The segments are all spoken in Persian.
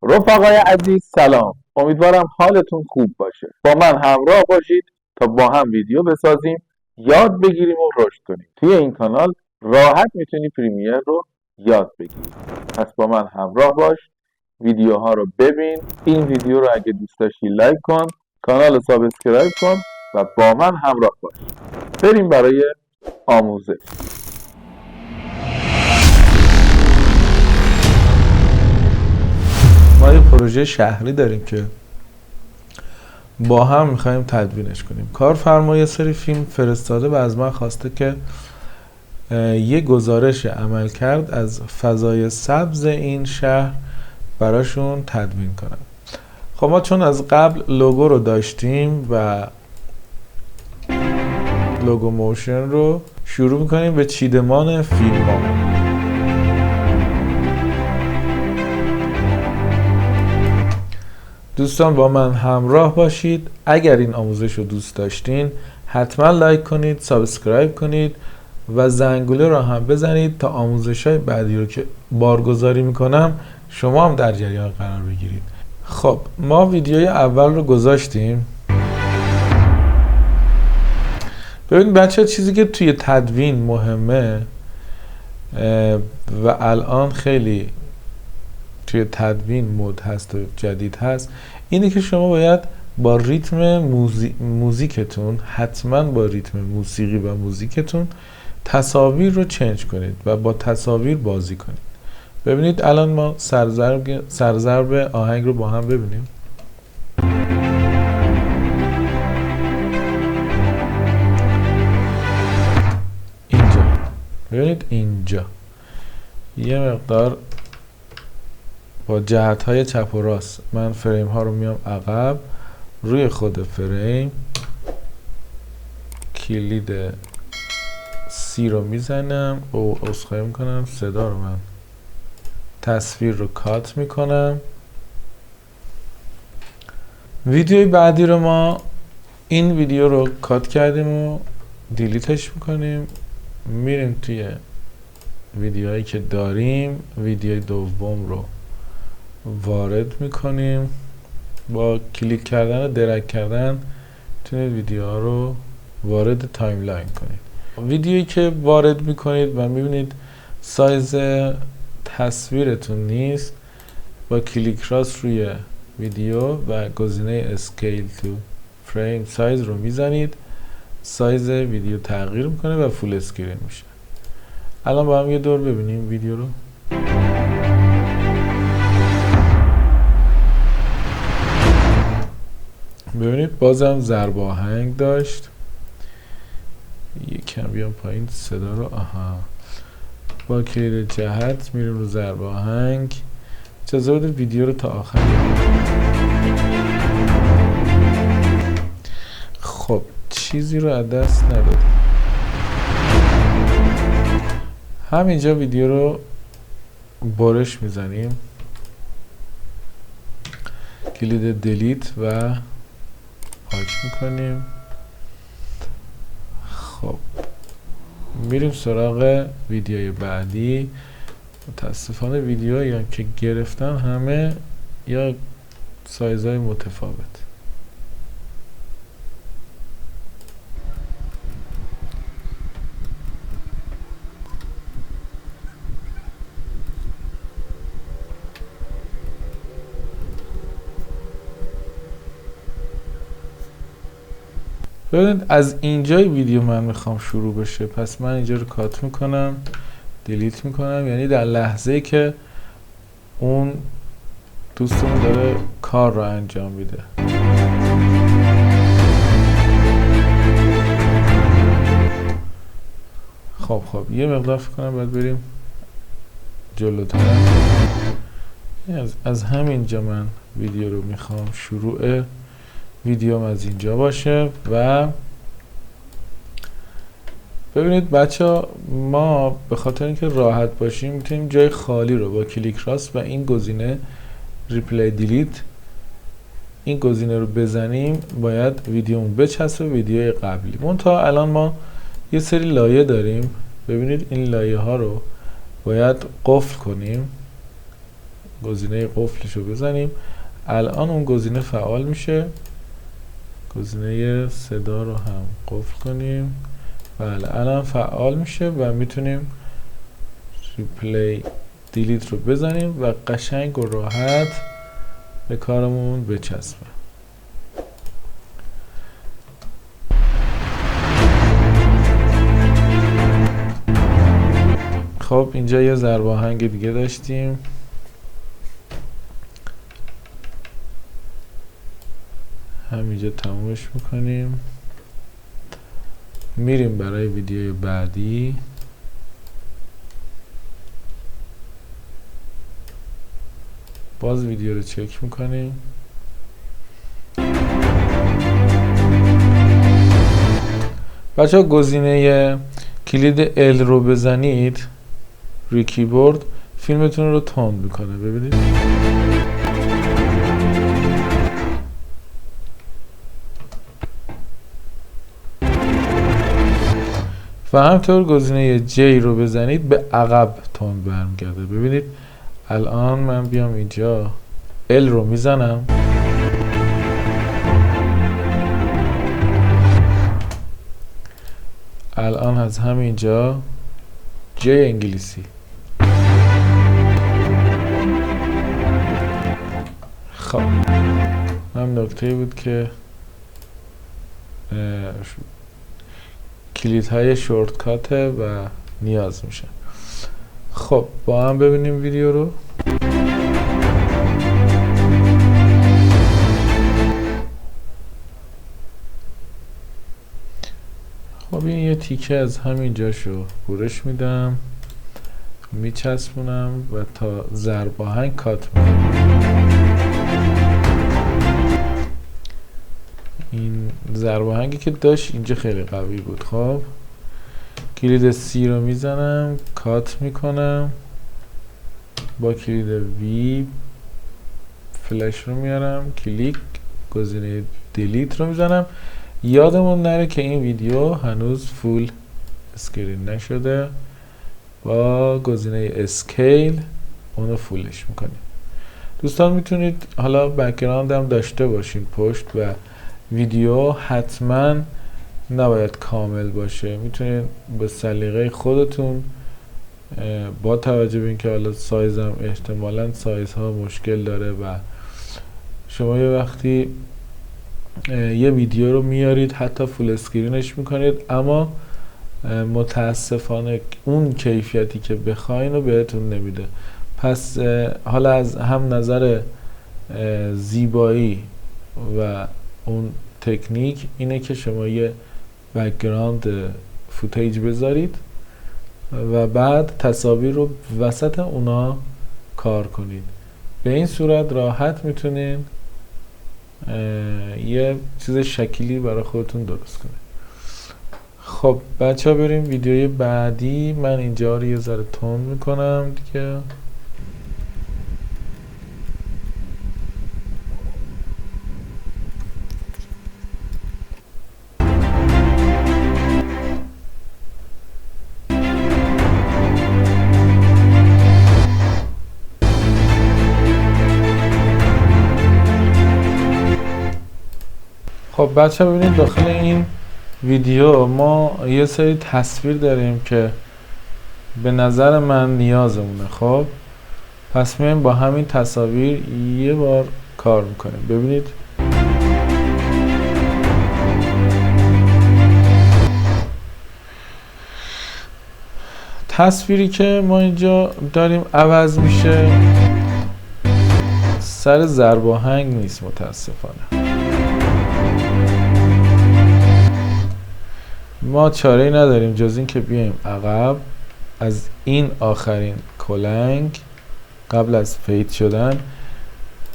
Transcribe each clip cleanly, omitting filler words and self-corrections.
رفقای عزیز سلام، امیدوارم حالتون خوب باشه. با من همراه باشید تا با هم ویدیو بسازیم، یاد بگیریم و رشد کنیم. توی این کانال راحت میتونی پریمیر رو یاد بگیری. پس با من همراه باش، ویدیوها رو ببین. این ویدیو رو اگه دوست داشتی لایک کن، کانال رو سابسکرایب کن و با من همراه باش. بریم برای آموزش. ما یه پروژه شهری داریم که با هم میخوایم تدوینش کنیم. کارفرما یه سری فیلم فرستاده و از من خواسته که یه گزارش عمل کرد از فضای سبز این شهر براشون تدوین کنم. خب ما چون از قبل لوگو رو داشتیم و لوگو موشن رو شروع میکنیم به چیدمان فیلم ها. دوستان با من همراه باشید. اگر این آموزش رو دوست داشتین حتما لایک کنید، سابسکرایب کنید و زنگوله رو هم بزنید تا آموزش های بعدی رو که بارگذاری میکنم شما هم در جریان قرار بگیرید. خب ما ویدیوی اول رو گذاشتیم. ببینید بچه چیزی که توی تدوین مهمه و الان خیلی توی تدوین مد هست و جدید هست، اینه که شما باید با ریتم موزیکتون، حتما با ریتم موسیقی و موزیکتون تصاویر رو چنج کنید و با تصاویر بازی کنید. ببینید الان ما سرضرب آهنگ رو با هم ببینیم. اینجا ببینید، اینجا یه مقدار با جهت های چپ و راست من فریم ها رو میام عقب، روی خود فریم کلید سی رو میزنم و عذرخواهی میکنم صدا رو من تصویر رو کات میکنم. ویدیوی بعدی رو ما این ویدیو رو کات کردیم و دیلیتش میکنیم، میریم توی ویدیوهایی که داریم، ویدیوی دوم رو وارد میکنیم. با کلیک کردن و درگ کردن میتونید ویدیوها رو وارد تایملاین کنید. ویدیویی که وارد میکنید و میبینید سایز تصویرتون نیست، با کلیک راست روی ویدیو و گزینه اسکیل تو فریم سایز رو میزنید، سایز ویدیو تغییر میکنه و فول اسکرین میشه. الان با هم یه دور ببینیم ویدیو رو. ببینید بازم ضرب آهنگ داشت. یکم بیام پایین صدا رو. با کلید جهت میریم رو ضرب آهنگ. اجازه بدید ویدیو رو تا آخر خب چیزی رو از دست ندادیم. همینجا ویدیو رو برش میزنیم، کلید دلیت و پاک میکنیم. خب میریم سراغ ویدیوی بعدی. متاسفانه ویدیوهایی هم که گرفتم همه یا سایزهای متفاوت. ببینید از اینجای ویدیو من میخوام شروع بشه، پس من اینجا رو کات میکنم، دیلیت میکنم، یعنی در لحظه که اون دوستمون داره کار رو انجام میده. خب یه مقدار فکر کنم باید بریم جلوتر. از همینجا من ویدیو رو میخوام شروع ویدیوم از اینجا باشه و ببینید بچه ها، ما به خاطر اینکه راحت باشیم میتونیم جای خالی رو با کلیک راست و این گزینه ریپلی دیلیت، این گزینه رو بزنیم، باید ویدیومون بچسبه ویدیوی قبلی. منتها الان ما یه سری لایه داریم. ببینید این لایه ها رو باید قفل کنیم گزینه قفلش رو بزنیم. الان اون گزینه فعال میشه. گزینه صدا رو هم قفل کنیم. بله الان فعال میشه و میتونیم ریپلی دیلیت رو بزنیم و قشنگ و راحت به کارمون بچسبه. خب اینجا یه ضرب آهنگ دیگه داشتیم. همینجا تمومش میکنیم. میریم برای ویدیوی بعدی. باز ویدیو رو چک میکنیم. بچه ها گزینه کلید L رو بزنید روی کیبورد، فیلمتون رو تند میکنه. ببینید و همطور گزینه J رو بزنید به عقب تند برمیگرده. ببینید الان من بیام اینجا L رو میزنم، الان از همینجا J انگلیسی. خب هم نکته بود که کلیدهای شورتکاته و نیاز میشه. خب با هم ببینیم ویدیو رو. خب این یه تیکه از همین جاشو برش میدم، میچسبونم و تا ضرب آهنگ کات میدم. این ضرب آهنگی که داشت اینجا خیلی قوی بود. خب کلید C رو میزنم، کات میکنم، با کلید V فلش رو میارم، کلیک، گزینه دیلیت رو میزنم. یادمون نره که این ویدیو هنوز فول اسکرین نشده. با گزینه اسکیل اونو فولش میکنیم. دوستان میتونید حالا بک‌گراند هم داشته باشین پشت و ویدیو حتما نباید کامل باشه. میتونید به سلیقه خودتون با توجه به اینکه حالا سایزم احتمالاً سایزها مشکل داره و شما یه وقتی یه ویدیو رو میارید حتی فول اسکرینش میکنید اما متاسفانه اون کیفیتی که بخواین رو بهتون نمیده. پس حالا از هم نظر زیبایی و اون تکنیک اینه که شما یه بک‌گراند فوتیج بذارید و بعد تصاویر رو وسط اونا کار کنید. به این صورت راحت میتونین یه چیز شکلی برای خودتون درست کنید. خب بچه ها بریم ویدیوی بعدی. من اینجا رو یه ذره تند میکنم دیگه. خب بچه ها ببینید داخل این ویدیو ما یه سری تصویر داریم که به نظر من نیازمونه. خب پس میایم با همین تصاویر یه بار کار میکنیم. ببینید تصویری که ما اینجا داریم عوض میشه، سر ضرب آهنگ نیست متاسفانه. ما چاره‌ای نداریم جز این که بیایم عقب از این آخرین کلنگ قبل از فید شدن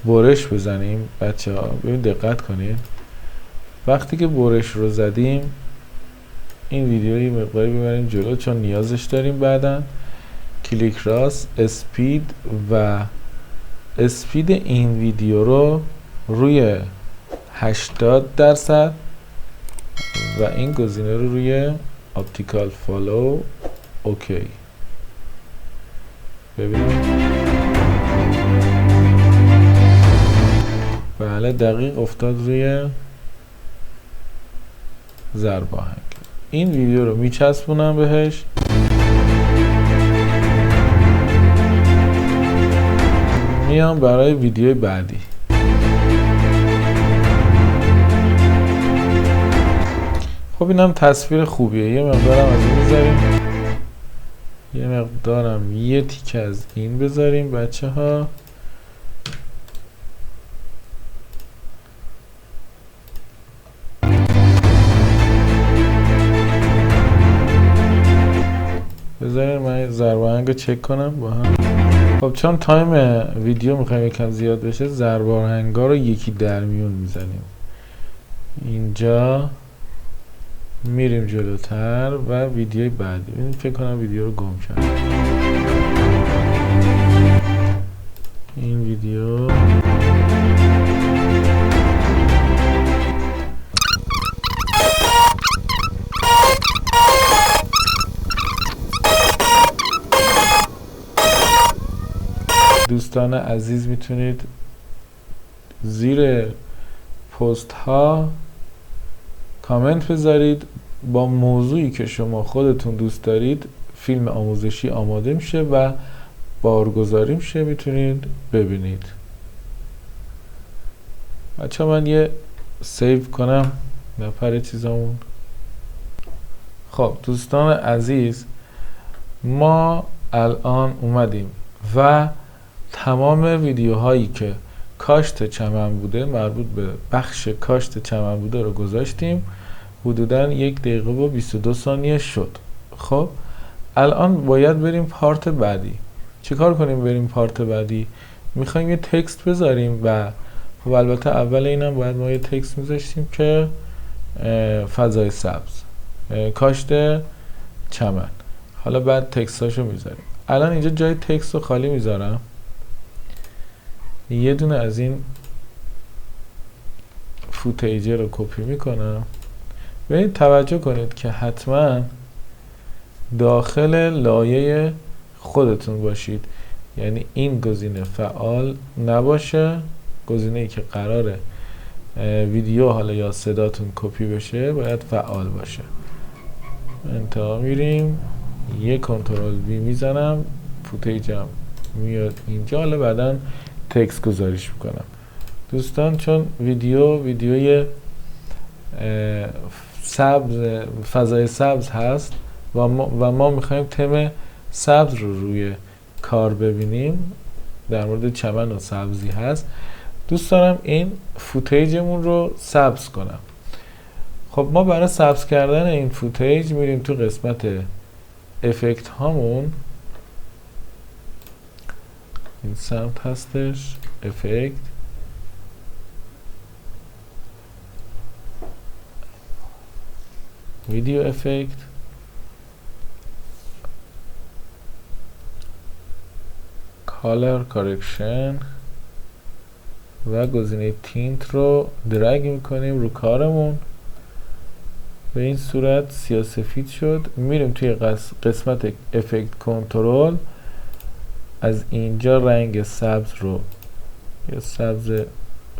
برش بزنیم. بچه ها ببین دقت کنید وقتی که برش رو زدیم این ویدیو یه مقداری ببریم جلو چون نیازش داریم. بعداً کلیک راست، اسپید و اسپید این ویدیو رو روی 80% و این گزینه رو روی اپتیکال فالو اوکی. ببینید بله دقیق افتاد روی ضرب آهنگ. این ویدیو رو میچسبونم بهش. میام برای ویدیو بعدی. خب اینم تصویر خوبیه. یه مقدارم از این بذاریم، یه مقدارم یه تیکه از این بذاریم بچه ها. بذاریم من ضرب آهنگ رو چک کنم با هم. خب چون تایم ویدیو میخوایم یکم زیاد بشه، ضرب آهنگا رو یکی در میون میزنیم. اینجا میریم جلوتر و ویدیوی بعدی. ببینید فکر کنم ویدیو رو گم کردم. این ویدیو دوستان عزیز میتونید زیر پست ها کامنت بذارید با موضوعی که شما خودتون دوست دارید. فیلم آموزشی آماده میشه و بارگذاری میشه، میتونید ببینید. بچه من یه سیو کنم نپره چیزامون. خب دوستان عزیز، ما الان اومدیم و تمام ویدیوهایی که کاشت چمن بوده، مربوط به بخش کاشت چمن بوده رو گذاشتیم. حدوداً 1 دقیقه و 22 ثانیه شد. خب الان باید بریم پارت بعدی. چه کار کنیم بریم پارت بعدی؟ میخوایم یه تکست بذاریم و خب البته اول اینم باید ما یه تکست میذاشتیم که فضای سبز، کاشت چمن. حالا بعد تکستاشو میذاریم. الان اینجا جای تکست رو خالی میذارم. یه دونه از این فوتیجه رو کپی میکنم. ببینید توجه کنید که حتما داخل لایه خودتون باشید. یعنی این گزینه فعال نباشه. گزینه ای که قراره ویدیو حالا یا صداتون کپی بشه باید فعال باشه. انتها میریم یه کنترل وی میزنم، فوتیجم میاد اینجا. حالا بعدا تکست گذاریش میکنم. دوستان چون ویدیوی سبز، فضای سبز هست و ما میخوایم تم سبز رو روی کار ببینیم، در مورد چمن و سبزی هست، دوست دارم این فوتیجمون رو سبز کنم. خب ما برای سبز کردن این فوتیج میریم تو قسمت افکت هامون. این سمت هستش، افکت، ویدیو افکت، کالر کارکشن و گزینه تینت رو درگ میکنیم رو کارمون. به این صورت سیاه‌سفید شد. میریم توی قسمت افکت کنترل. از اینجا رنگ سبز رو، یا سبز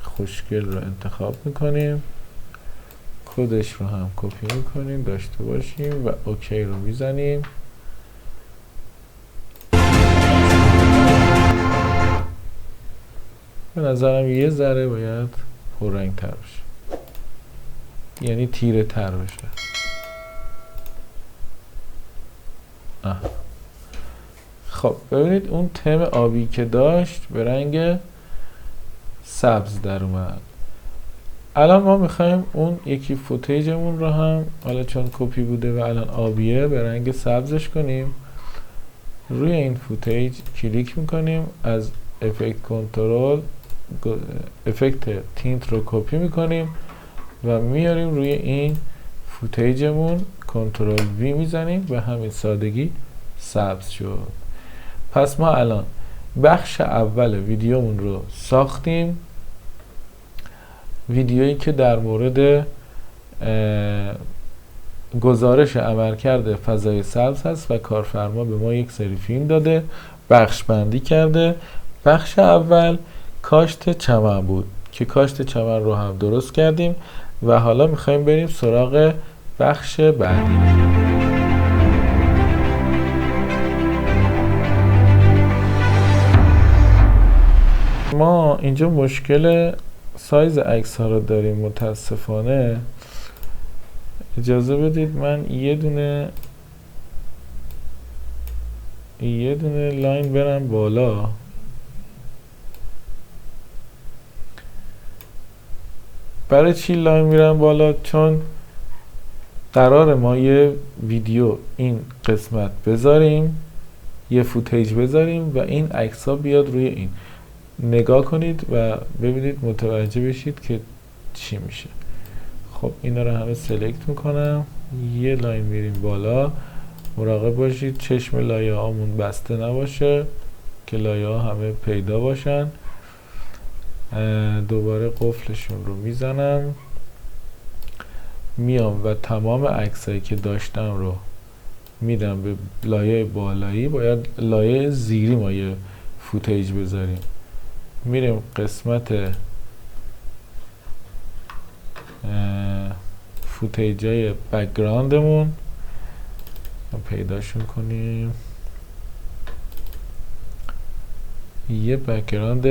خوشگل رو انتخاب میکنیم. کدش رو هم کپی میکنیم داشته باشیم و اوکی رو میزنیم. به نظرم یه ذره باید پررنگ تر بشه، یعنی تیره تر بشه. خب ببینید اون تم آبی که داشت به رنگ سبز در اومد. الان ما میخوایم اون یکی فوتیجمون رو هم، حالا چون کپی بوده و الان آبیه، به رنگ سبزش کنیم. روی این فوتیج کلیک میکنیم، از افکت کنترل افکت تینت رو کپی میکنیم و میاریم روی این فوتیجمون، کنترل وی میزنیم و همین سادگی سبز شد. پس ما الان بخش اول ویدیومون رو ساختیم. ویدیویی که در مورد گزارش عملکرد فضای سبز هست و کارفرما به ما یک سری فیلم داده، بخش بندی کرده. بخش اول کاشت چمن بود. که کاشت چمن رو هم درست کردیم و حالا میخوایم بریم سراغ بخش بعدی. ما اینجا مشکل سایز عکس ها رو داریم متاسفانه. اجازه بدید من یه دونه لاین برم بالا. برای چی لاین میرم بالا؟ چون قرار ما یه ویدیو این قسمت بذاریم، یه فوتیج بذاریم و این عکس ها بیاد روی این. نگاه کنید و ببینید متوجه بشید که چی میشه. خب اینا رو همه سلکت میکنم، یه لاین میریم بالا. مراقب باشید چشم لایه هامون بسته نباشه که لایه ها همه پیدا باشن. دوباره قفلشون رو میزنم، میام و تمام عکسایی که داشتم رو میدم به لایه بالایی. باید لایه زیری ما یه فوتیج بذاریم. میریم قسمت فوتیج های بکگراندمون پیداشون کنیم. یه بکگراند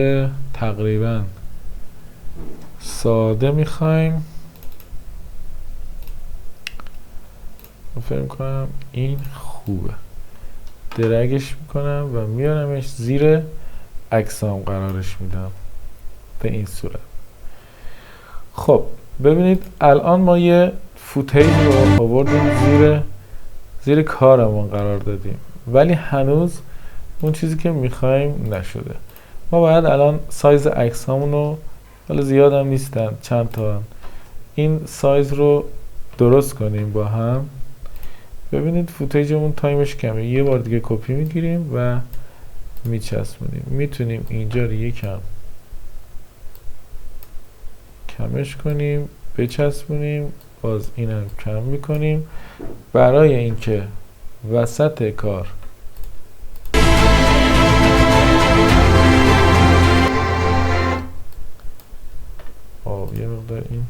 تقریبا ساده میخوایم. فکر کنم این خوبه. درگش میکنم و میارمش زیر عکسام قرارش میدم به این صورت. خب ببینید الان ما یه فوتیج رو آوردیم زیر کارمون قرار دادیم، ولی هنوز اون چیزی که میخوایم نشده. ما باید الان سایز عکس هامون رو، حالا زیاد هم نیستن چند تا، این سایز رو درست کنیم با هم. ببینید فوتیجمون تایمش کمه. یه بار دیگه کپی میگیریم و میچسبونیم. میتونیم اینجا رو یکم کمش کنیم، بچسبونیم، باز اینم کم میکنیم برای اینکه وسط کار یه مقدار این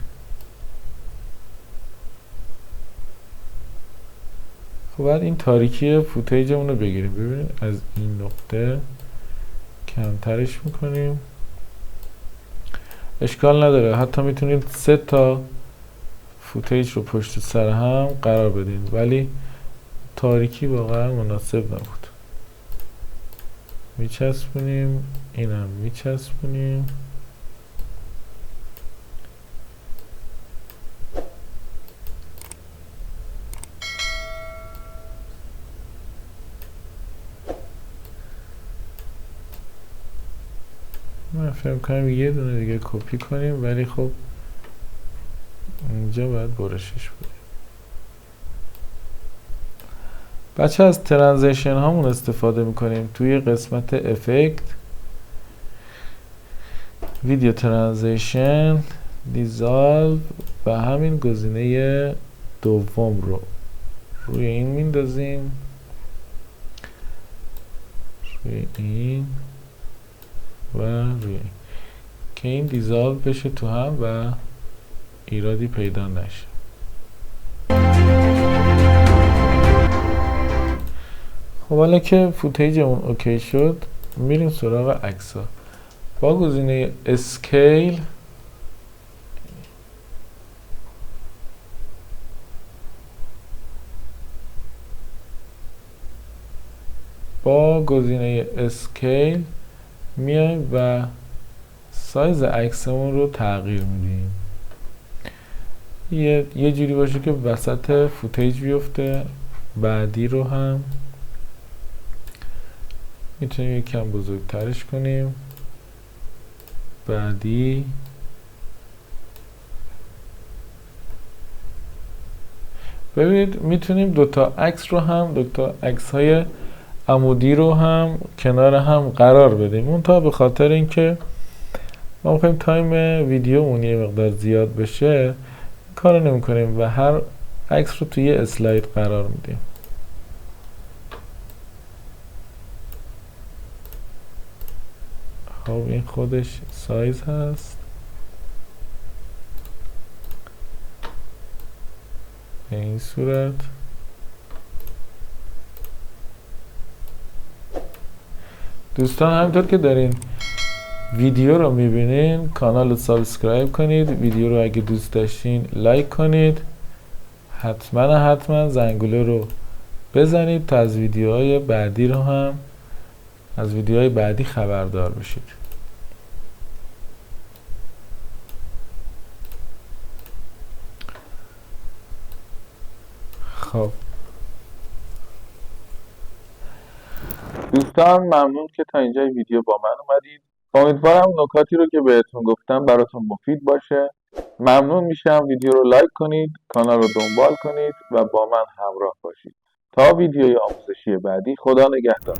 خب بعد این تاریکی فوتیجمون رو بگیریم. ببینید از این نقطه کمترش میکنیم، اشکال نداره. حتی میتونید 3 تا فوتیج رو پشت سر هم قرار بدین، ولی تاریکی واقعا مناسب نبود. میچسبونیم، اینم میچسبونیم. من فکر کنم یه دونه دیگه کپی کنیم، ولی خب اینجا باید برشش بدیم. بچه از ترانزیشن هامون استفاده میکنیم توی قسمت افکت، ویدیو ترانزیشن، دیزالو و همین گزینه دوم رو روی این میندازیم، روی این و روی این، که این دیزالو بشه تو هم و ایرادی پیدا نشه. خب حالا که فوتیجمون اوکی شد، میریم سراغ عکس‌ها. با گزینه اسکیل میایم و سایز عکسمون رو تغییر میدیم. یه جوری باشه که وسط فوتیج بیفته. بعدی رو هم میتونیم یکم بزرگترش کنیم. بعدی ببینید میتونیم دوتا عکس های عمودی رو هم کنار هم قرار بدیم. اون تا به خاطر اینکه ما میخوایم تایم ویدیومون یه مقدار زیاد بشه کار نمی کنیم و هر عکس رو توی یه اسلاید قرار میدیم. خب این خودش سایز هست. به این صورت. دوستان همینطور که دارین ویدیو رو میبینین کانال رو سابسکرایب کنید، ویدیو رو اگه دوست داشتین لایک کنید، حتما زنگوله رو بزنید تا از ویدیوهای بعدی خبردار بشید. خب دوستان ممنون که تا اینجا ویدیو با من اومدید. امیدوارم نکاتی رو که بهتون گفتم براتون مفید باشه. ممنون میشم ویدیو رو لایک کنید، کانال رو دنبال کنید و با من همراه باشید. تا ویدیوی آموزشی بعدی، خدا نگهدار.